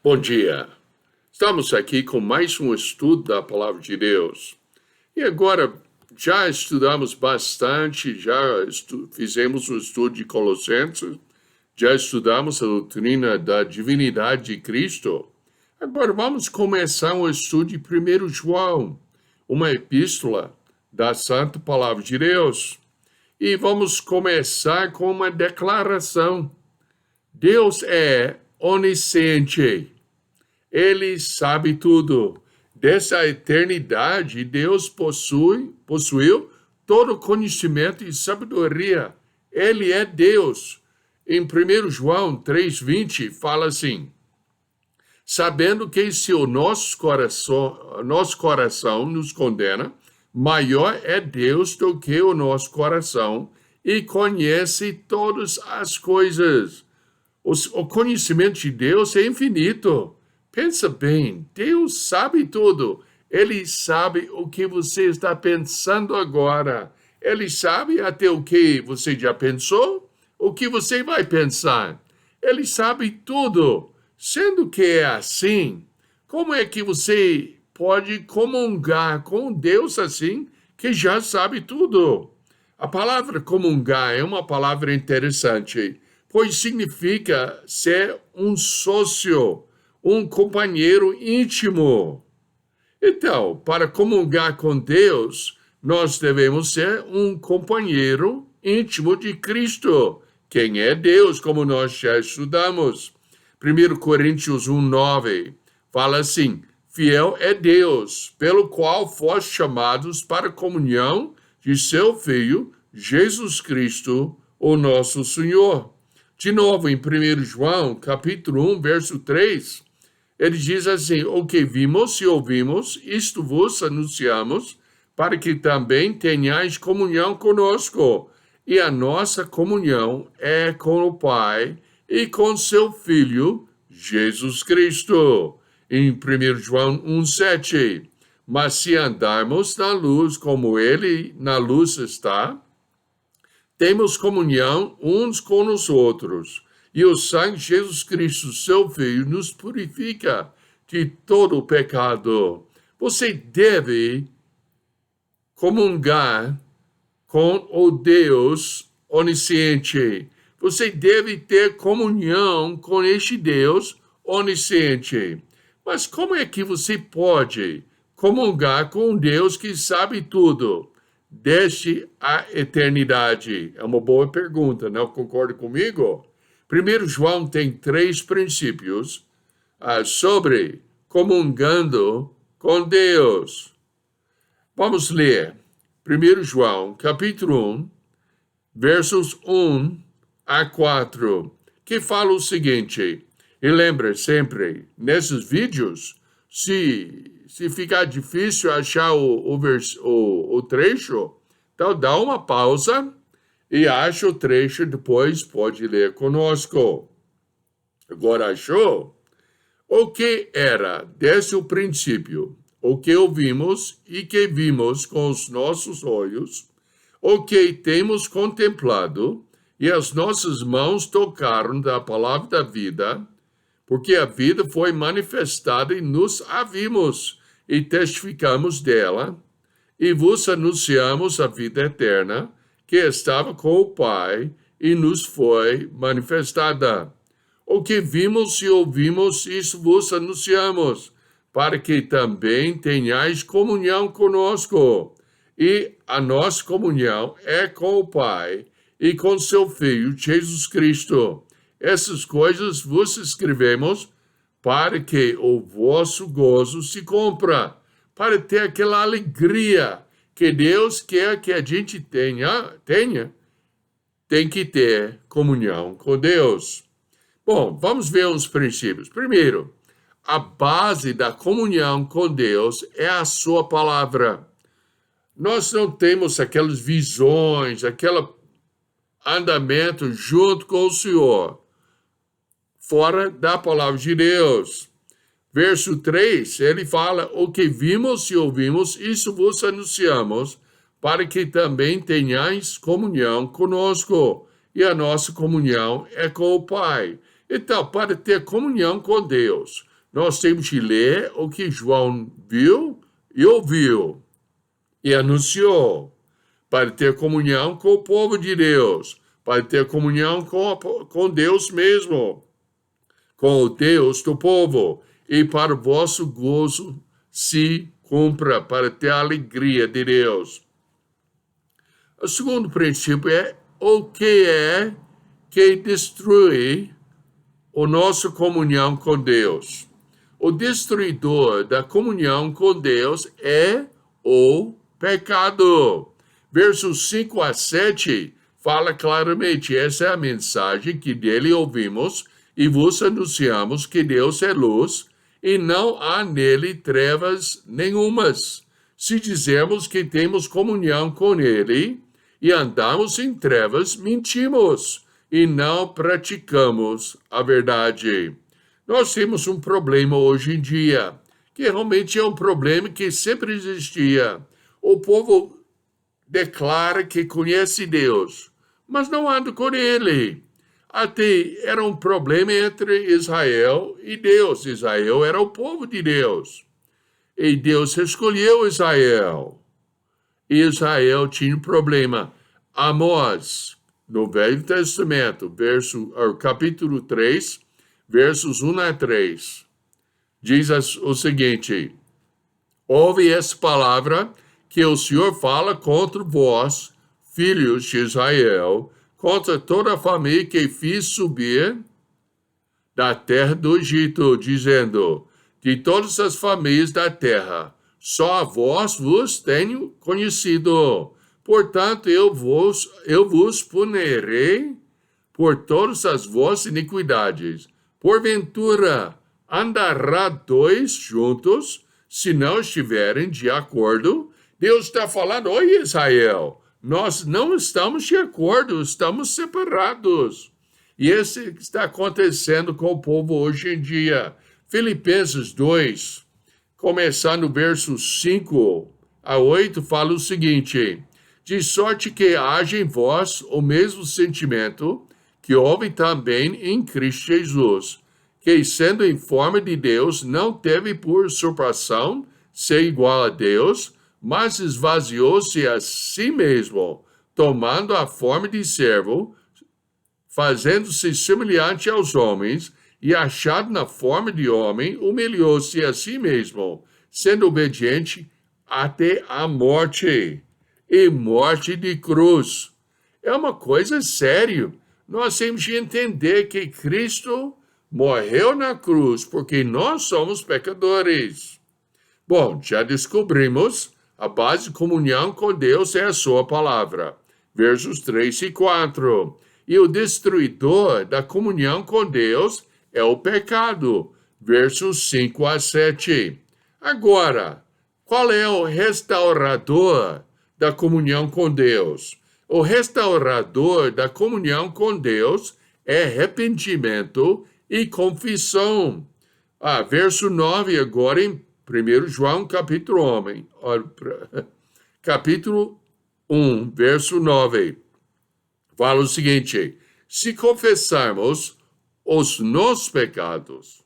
Bom dia. Estamos aqui com mais um estudo da Palavra de Deus. E agora já estudamos bastante, fizemos um estudo de Colossenses, já estudamos a doutrina da divindade de Cristo. Agora vamos começar um estudo de 1 João, uma epístola da Santa Palavra de Deus. E vamos começar com uma declaração. Deus é onisciente. Ele sabe tudo. Desde a eternidade, Deus possuiu todo conhecimento e sabedoria. Ele é Deus. Em 1 João 3,20, fala assim: sabendo que se o nosso coração nos condena, maior é Deus do que o nosso coração e conhece todas as coisas. O conhecimento de Deus é infinito. Pensa bem, Deus sabe tudo. Ele sabe o que você está pensando agora. Ele sabe até o que você já pensou, o que você vai pensar. Ele sabe tudo. Sendo que é assim, como é que você pode comungar com Deus assim, que já sabe tudo? A palavra comungar é uma palavra interessante, pois significa ser um sócio, um companheiro íntimo. Então, para comungar com Deus, nós devemos ser um companheiro íntimo de Cristo. Quem é Deus, como nós já estudamos. 1 Coríntios 1,9 fala assim: fiel é Deus, pelo qual foste chamados para a comunhão de seu Filho, Jesus Cristo, o nosso Senhor. De novo, em 1 João, capítulo 1, verso 3, ele diz assim: o que vimos e ouvimos, isto vos anunciamos, para que também tenhais comunhão conosco. E a nossa comunhão é com o Pai e com seu Filho, Jesus Cristo. Em 1 João 1,7, mas se andarmos na luz como ele na luz está, temos comunhão uns com os outros, e o sangue de Jesus Cristo, seu Filho, nos purifica de todo o pecado. Você deve comungar com o Deus onisciente. Você deve ter comunhão com este Deus onisciente. Mas como é que você pode comungar com um Deus que sabe tudo desde a eternidade? É uma boa pergunta, não concorda comigo? 1 João tem 3 princípios sobre comungando com Deus. Vamos ler 1 João, capítulo 1, versos 1 a 4, que fala o seguinte. E lembra sempre, nesses vídeos, se ficar difícil achar o trecho, então dá uma pausa e acha o trecho, depois pode ler conosco. Agora achou? O que era desde o princípio, o que ouvimos e que vimos com os nossos olhos, o que temos contemplado e as nossas mãos tocaram da palavra da vida, porque a vida foi manifestada e nos a vimos e testificamos dela, e vos anunciamos a vida eterna, que estava com o Pai e nos foi manifestada. O que vimos e ouvimos, isso vos anunciamos, para que também tenhais comunhão conosco. E a nossa comunhão é com o Pai e com seu Filho, Jesus Cristo. Essas coisas vos escrevemos para que o vosso gozo se cumpra, para ter aquela alegria que Deus quer que a gente tenha, tem que ter comunhão com Deus. Bom, vamos ver os princípios. Primeiro, a base da comunhão com Deus é a sua palavra. Nós não temos aquelas visões, aquele andamento junto com o Senhor, fora da palavra de Deus. Verso 3, ele fala: o que vimos e ouvimos, isso vos anunciamos, para que também tenhais comunhão conosco. E a nossa comunhão é com o Pai. Então, para ter comunhão com Deus, Nós temos que ler o que João viu e ouviu e anunciou, para ter comunhão com o povo de Deus, para ter comunhão com Deus mesmo, com o Deus do povo, e para o vosso gozo se cumpra, para ter a alegria de Deus. O segundo princípio é o que destrui a nossa comunhão com Deus. O destruidor da comunhão com Deus é o pecado. Versos 5 a 7 fala claramente, essa é a mensagem que dele ouvimos e vos anunciamos, que Deus é luz e não há nele trevas nenhumas. Se dizemos que temos comunhão com ele e andamos em trevas, mentimos e não praticamos a verdade. Nós temos um problema hoje em dia, que realmente é um problema que sempre existia. O povo declara que conhece Deus, mas não anda com ele. Até era um problema entre Israel e Deus. Israel era o povo de Deus. E Deus escolheu Israel. E Israel tinha um problema. Amós, no Velho Testamento, capítulo 3, versos 1 a 3, diz o seguinte: ouve essa palavra que o Senhor fala contra vós, filhos de Israel, contra toda a família que fiz subir da terra do Egito, dizendo: de todas as famílias da terra, só a vós vos tenho conhecido. Portanto, eu vos punirei por todas as vossas iniquidades. Porventura, andará dois juntos, se não estiverem de acordo? Deus está falando: oi, Israel, nós não estamos de acordo, estamos separados. E isso está acontecendo com o povo hoje em dia. Filipenses 2, começando no versos 5 a 8, fala o seguinte: de sorte que haja em vós o mesmo sentimento que houve também em Cristo Jesus, que, sendo em forma de Deus, não teve por usurpação ser igual a Deus, mas esvaziou-se a si mesmo, tomando a forma de servo, fazendo-se semelhante aos homens, e achado na forma de homem, humilhou-se a si mesmo, sendo obediente até a morte, e morte de cruz. É uma coisa séria. Nós temos que entender que Cristo morreu na cruz porque nós somos pecadores. Bom, já descobrimos, a base de comunhão com Deus é a sua palavra. Versos 3 e 4. E o destruidor da comunhão com Deus é o pecado. Versos 5 a 7. Agora, qual é o restaurador da comunhão com Deus? O restaurador da comunhão com Deus é arrependimento e confissão. Verso 9 agora em 1 João, capítulo 1, verso 9. Fala o seguinte: se confessarmos os nossos pecados,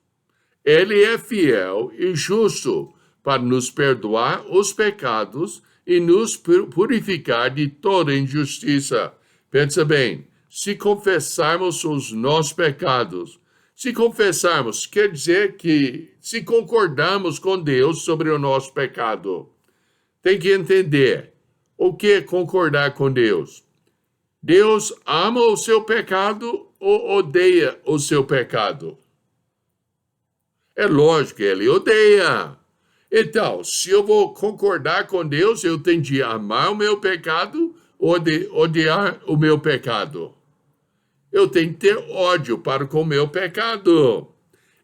ele é fiel e justo para nos perdoar os pecados e nos purificar de toda injustiça. Pensa bem, se confessarmos os nossos pecados, se confessarmos, quer dizer que se concordamos com Deus sobre o nosso pecado. Tem que entender o que é concordar com Deus. Deus ama o seu pecado ou odeia o seu pecado? É lógico que ele odeia. Então, se eu vou concordar com Deus, eu tenho de amar o meu pecado ou de odiar o meu pecado? Eu tenho que ter ódio para com o meu pecado.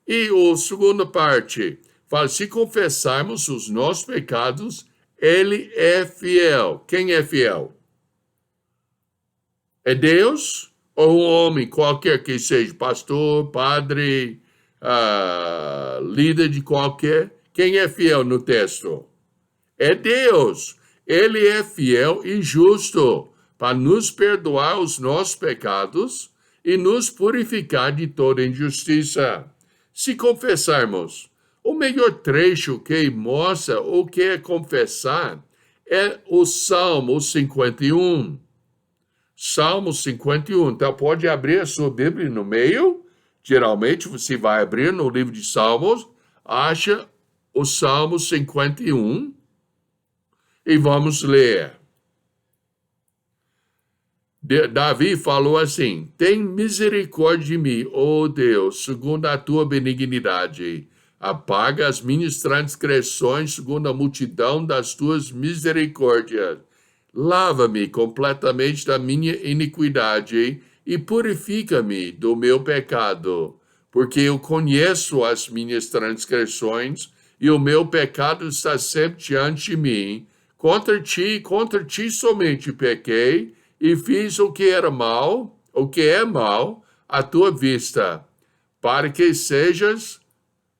E a segunda parte fala: se confessarmos os nossos pecados, ele é fiel. Quem é fiel? É Deus ou um homem qualquer que seja, pastor, padre, líder de qualquer? Quem é fiel no texto? É Deus. Ele é fiel e justo para nos perdoar os nossos pecados e nos purificar de toda injustiça. Se confessarmos, O melhor trecho que mostra o que é confessar é o Salmo 51. Salmo 51. Então, pode abrir a sua Bíblia no meio. Geralmente, você vai abrir no livro de Salmos, acha o Salmo 51 e vamos ler. Davi falou assim: tem misericórdia de mim, ó Deus, segundo a tua benignidade. Apaga as minhas transgressões segundo a multidão das tuas misericórdias. Lava-me completamente da minha iniquidade e purifica-me do meu pecado, porque eu conheço as minhas transgressões e o meu pecado está sempre diante de mim. Contra ti somente pequei e fiz o que era mal, o que é mal à tua vista, para que sejas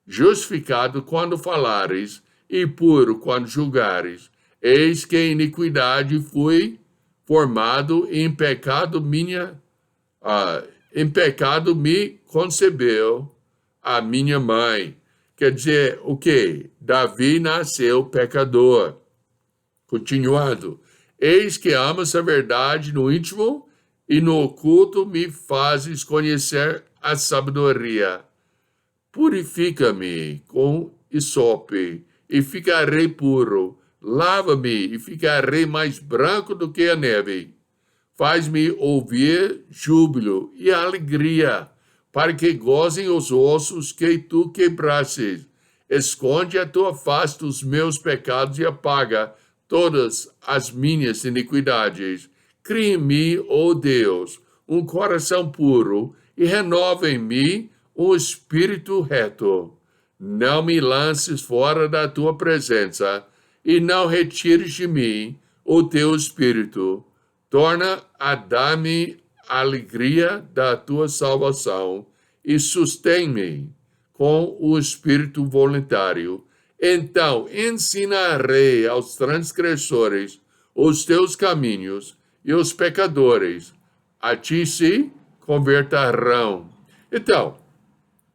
justificado quando falares e puro quando julgares. Eis que em iniquidade fui formado e em pecado me concebeu a minha mãe. Quer dizer, o quê? Davi nasceu pecador. Continuando. Eis que amas a verdade no íntimo e no oculto me fazes conhecer a sabedoria. Purifica-me com hisope e ficarei puro. Lava-me e ficarei mais branco do que a neve. Faz-me ouvir júbilo e alegria, para que gozem os ossos que tu quebrastes. Esconde a tua face dos meus pecados e apaga todas as minhas iniquidades. Cria em mim, ó Deus, um coração puro e renova em mim um espírito reto. Não me lances fora da tua presença e não retires de mim o teu espírito. Torna a dar-me a alegria da tua salvação e sustém-me com o espírito voluntário. Então ensinarei aos transgressores os teus caminhos e os pecadores a ti se converterão. Então,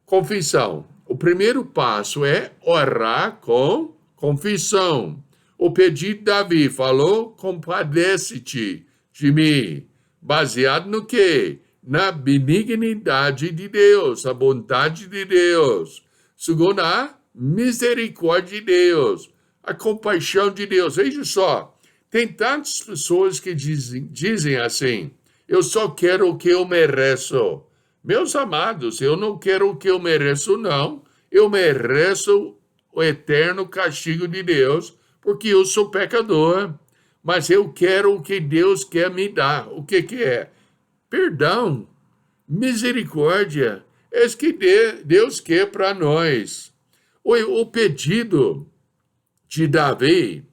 confissão. O primeiro passo é orar com confissão. O pedido de Davi falou: compadece-te de mim. Baseado no quê? Na benignidade de Deus, a bondade de Deus. Segundo a misericórdia de Deus, a compaixão de Deus. Veja só, tem tantas pessoas que dizem assim: eu só quero o que eu mereço. Meus amados, eu não quero o que eu mereço, não. Eu mereço o eterno castigo de Deus, porque eu sou pecador. Mas eu quero o que Deus quer me dar. O que é? Perdão, misericórdia. É isso que Deus quer para nós. O pedido de Davi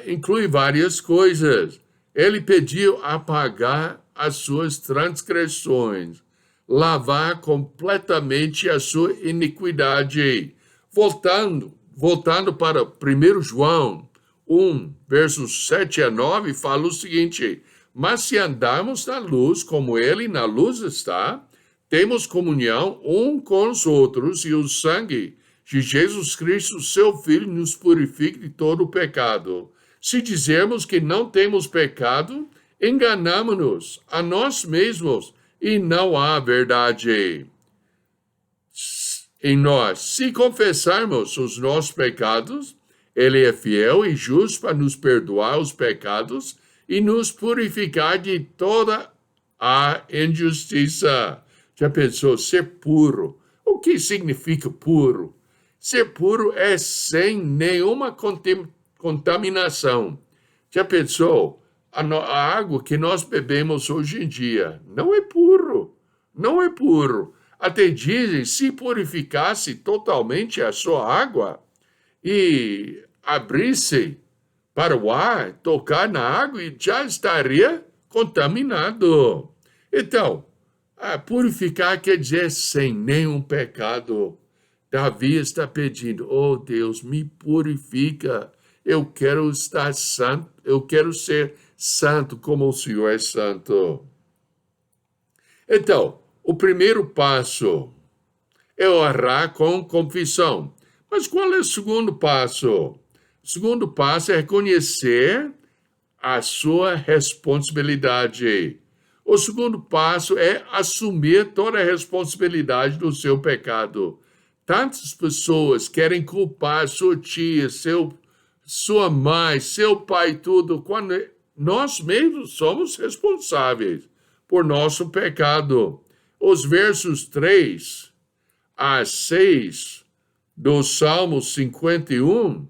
inclui várias coisas. Ele pediu apagar as suas transgressões, lavar completamente a sua iniquidade. Voltando para 1 João 1, versos 7 a 9, fala o seguinte: mas se andarmos na luz, como ele na luz está, temos comunhão um com os outros, e o sangue de Jesus Cristo, seu Filho, nos purifica de todo o pecado. Se dizermos que não temos pecado, enganamo-nos a nós mesmos, e não há verdade em nós. Se confessarmos os nossos pecados, ele é fiel e justo para nos perdoar os pecados e nos purificar de toda a injustiça. Já pensou ser puro? O que significa puro? Ser puro é sem nenhuma contaminação. Já pensou? A água que nós bebemos hoje em dia não é puro. Não é puro. Até dizem, se purificasse totalmente a sua água e abrisse para o ar, tocar na água, e já estaria contaminado. Então, purificar quer dizer sem nenhum pecado. Davi está pedindo: oh Deus, me purifica. Eu quero estar santo, eu quero ser santo como o Senhor é santo. Então, o primeiro passo é orar com confissão. Mas qual é o segundo passo? O segundo passo é reconhecer a sua responsabilidade. O segundo passo é assumir toda a responsabilidade do seu pecado. Tantas pessoas querem culpar sua tia, sua mãe, seu pai, tudo, quando nós mesmos somos responsáveis por nosso pecado. Os versos 3 a 6 do Salmo 51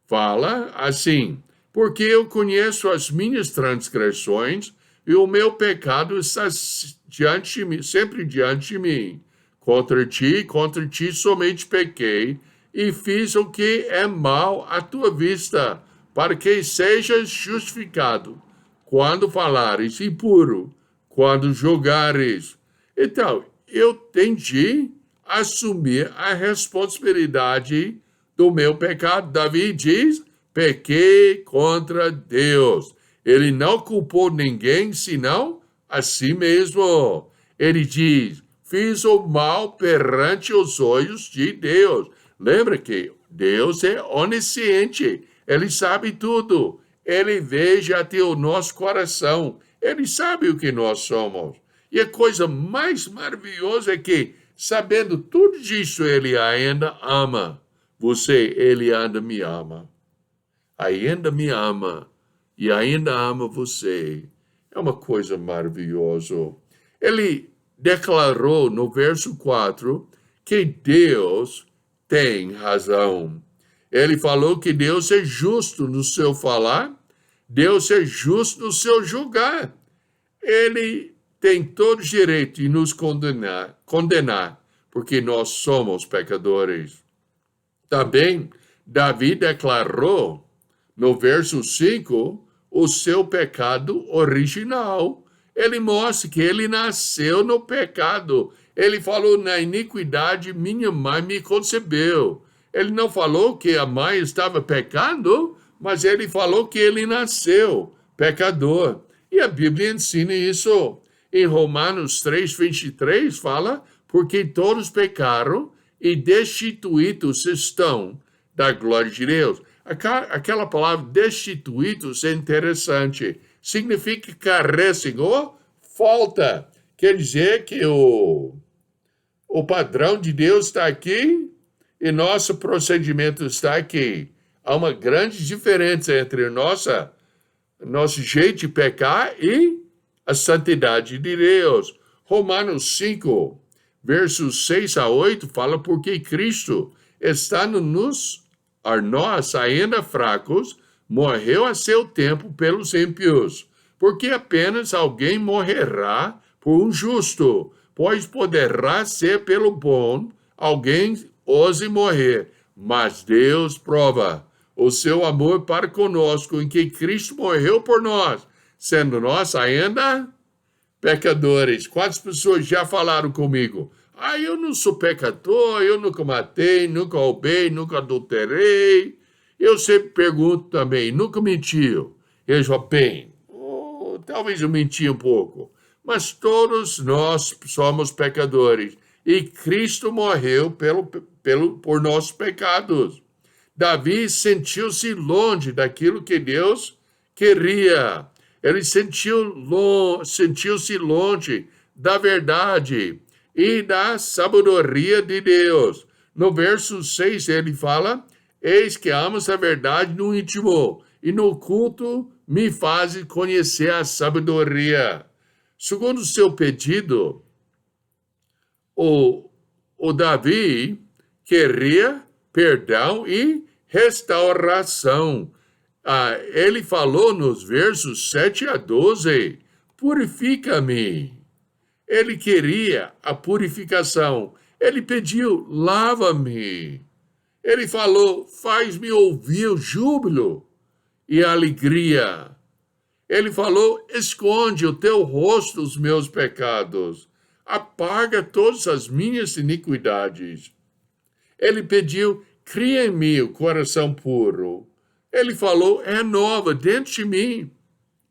fala assim: porque eu conheço as minhas transgressões e o meu pecado está diante de mim, sempre diante de mim. Contra ti somente pequei e fiz o que é mal à tua vista, para que sejas justificado quando falares e puro quando julgares. Então, eu tenti assumir a responsabilidade do meu pecado. Davi diz: pequei contra Deus. Ele não culpou ninguém senão a si mesmo. Ele diz: fiz o mal perante os olhos de Deus. Lembra que Deus é onisciente, ele sabe tudo, ele veja até o nosso coração, ele sabe o que nós somos. E a coisa mais maravilhosa é que, sabendo tudo disso, ele ainda ama você, ele ainda me ama. Ainda me ama e ainda ama você. É uma coisa maravilhosa. Ele declarou no verso 4 que Deus tem razão. Ele falou que Deus é justo no seu falar, Deus é justo no seu julgar. Ele tem todo o direito de nos condenar, porque nós somos pecadores. Também, Davi declarou no verso 5 o seu pecado original. Ele mostra que ele nasceu no pecado. Ele falou: na iniquidade minha mãe me concebeu. Ele não falou que a mãe estava pecando, mas ele falou que ele nasceu pecador. E a Bíblia ensina isso. Em Romanos 3:23 fala: porque todos pecaram e destituídos estão da glória de Deus. Aquela palavra destituídos é interessante. Significa que carecem ou falta. Quer dizer que o padrão de Deus está aqui e nosso procedimento está aqui. Há uma grande diferença entre nosso jeito de pecar e a santidade de Deus. Romanos 5, versos 6 a 8, fala: porque Cristo, estando a nós ainda fracos, morreu a seu tempo pelos ímpios, porque apenas alguém morrerá por um justo, pois poderá ser pelo bom alguém ouse morrer, mas Deus prova o seu amor para conosco em que Cristo morreu por nós, sendo nós ainda pecadores. Quantas pessoas já falaram comigo: eu não sou pecador, eu nunca matei, nunca roubei, nunca adulterei. Eu sempre pergunto também: nunca mentiu? Eles falam: bem, talvez eu menti um pouco, mas todos nós somos pecadores e Cristo morreu por nossos pecados. Davi sentiu-se longe daquilo que Deus queria. Ele sentiu-se longe da verdade e da sabedoria de Deus. No verso 6 ele fala: eis que amas a verdade no íntimo, e no culto me fazes conhecer a sabedoria. Segundo o seu pedido, o Davi queria perdão e restauração. Ele falou nos versos 7 a 12: purifica-me. Ele queria a purificação. Ele pediu: lava-me. Ele falou: faz-me ouvir o júbilo e a alegria. Ele falou: esconde o teu rosto dos meus pecados. Apaga todas as minhas iniquidades. Ele pediu: cria em mim o coração puro. Ele falou: renova dentro de mim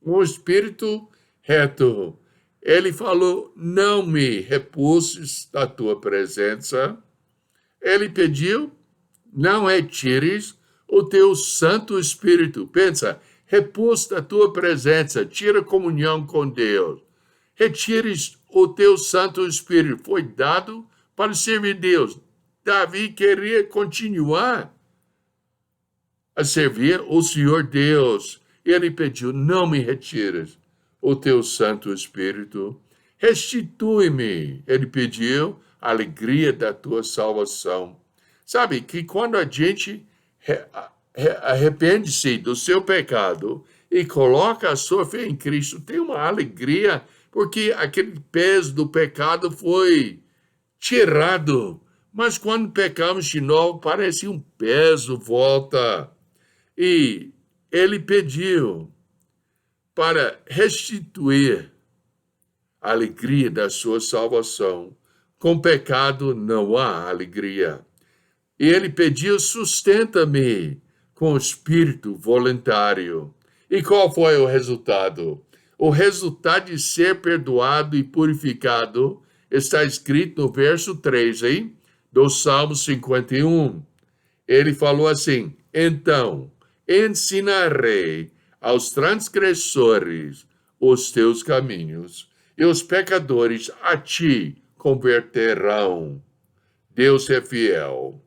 um espírito reto. Ele falou: não me repulses da tua presença. Ele pediu: não retires o teu Santo Espírito. Pensa, repouso da tua presença, tira comunhão com Deus. Retires o teu Santo Espírito. Foi dado para servir Deus. Davi queria continuar a servir o Senhor Deus. Ele pediu, não me retires o teu Santo Espírito. Restitui-me, ele pediu, a alegria da tua salvação. Sabe que quando a gente arrepende-se do seu pecado e coloca a sua fé em Cristo, tem uma alegria, porque aquele peso do pecado foi tirado. Mas quando pecamos de novo, parece um peso volta. E ele pediu para restituir a alegria da sua salvação. Com pecado não há alegria. E ele pediu, sustenta-me com o espírito voluntário. E qual foi o resultado? O resultado de ser perdoado e purificado está escrito no verso 3, hein, do Salmo 51. Ele falou assim, então, ensinarei aos transgressores os teus caminhos, e os pecadores a ti converterão. Deus é fiel.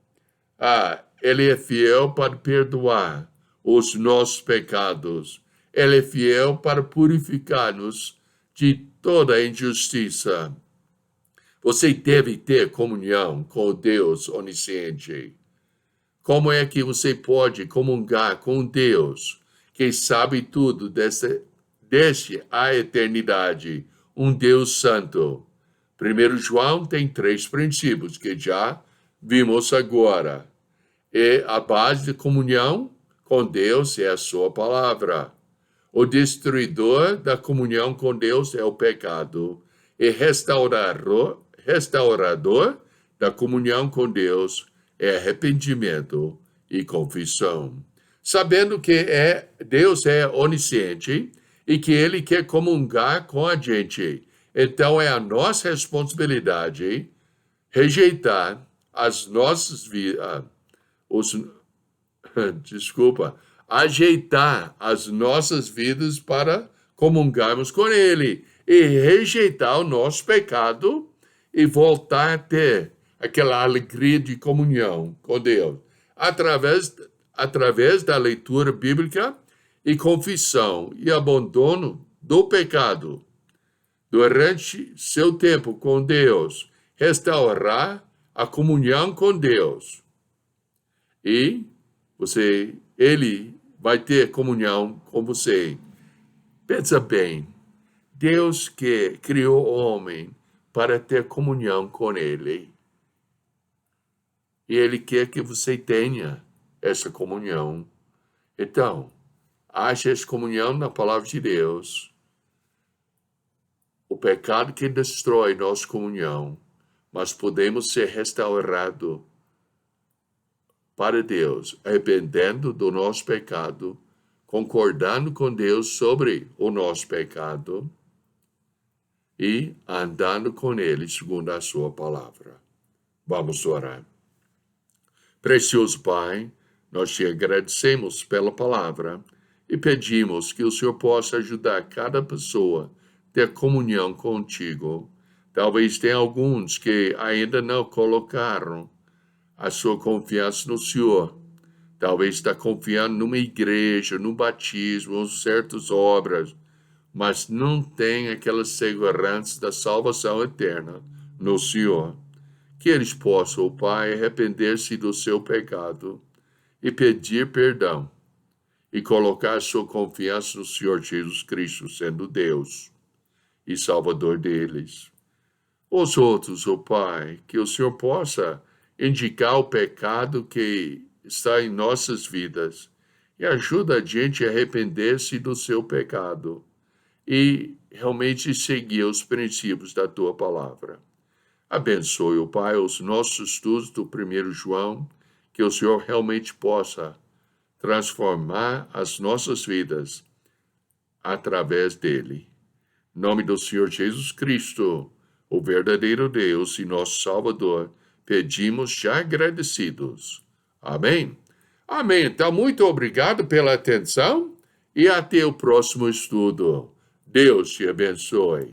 Ele é fiel para perdoar os nossos pecados. Ele é fiel para purificar-nos de toda injustiça. Você deve ter comunhão com o Deus onisciente. Como é que você pode comungar com Deus, que sabe tudo desde a eternidade, um Deus santo? 1 João tem 3 princípios que já vimos agora. E a base de comunhão com Deus é a sua palavra. O destruidor da comunhão com Deus é o pecado. E restaurador da comunhão com Deus é arrependimento e confissão. Sabendo que Deus é onisciente e que Ele quer comungar com a gente, então é a nossa responsabilidade rejeitar as nossas vidas, ajeitar as nossas vidas para comungarmos com Ele e rejeitar o nosso pecado e voltar a ter aquela alegria de comunhão com Deus através da leitura bíblica e confissão e abandono do pecado. Durante seu tempo com Deus, restaurar a comunhão com Deus. E Ele vai ter comunhão com você. Pensa bem, Deus que criou o homem para ter comunhão com Ele. E Ele quer que você tenha essa comunhão. Então, ache essa comunhão na palavra de Deus. O pecado que destrói nossa comunhão, mas podemos ser restaurados para Deus, arrependendo do nosso pecado, concordando com Deus sobre o nosso pecado e andando com Ele segundo a sua palavra. Vamos orar. Precioso Pai, nós te agradecemos pela palavra e pedimos que o Senhor possa ajudar cada pessoa a ter comunhão contigo. Talvez tenha alguns que ainda não colocaram a sua confiança no Senhor. Talvez está confiando numa igreja, no batismo, em certas obras, mas não tem aquela segurança da salvação eterna no Senhor. Que eles possam, Pai, arrepender-se do seu pecado e pedir perdão e colocar sua confiança no Senhor Jesus Cristo, sendo Deus e Salvador deles. Os outros, Pai, que o Senhor possa indicar o pecado que está em nossas vidas e ajuda a gente a arrepender-se do seu pecado e realmente seguir os princípios da tua palavra. Abençoe, Pai, os nossos estudos do 1 João, que o Senhor realmente possa transformar as nossas vidas através dele. Em nome do Senhor Jesus Cristo, o verdadeiro Deus e nosso Salvador, pedimos já agradecidos. Amém? Amém. Então, muito obrigado pela atenção e até o próximo estudo. Deus te abençoe.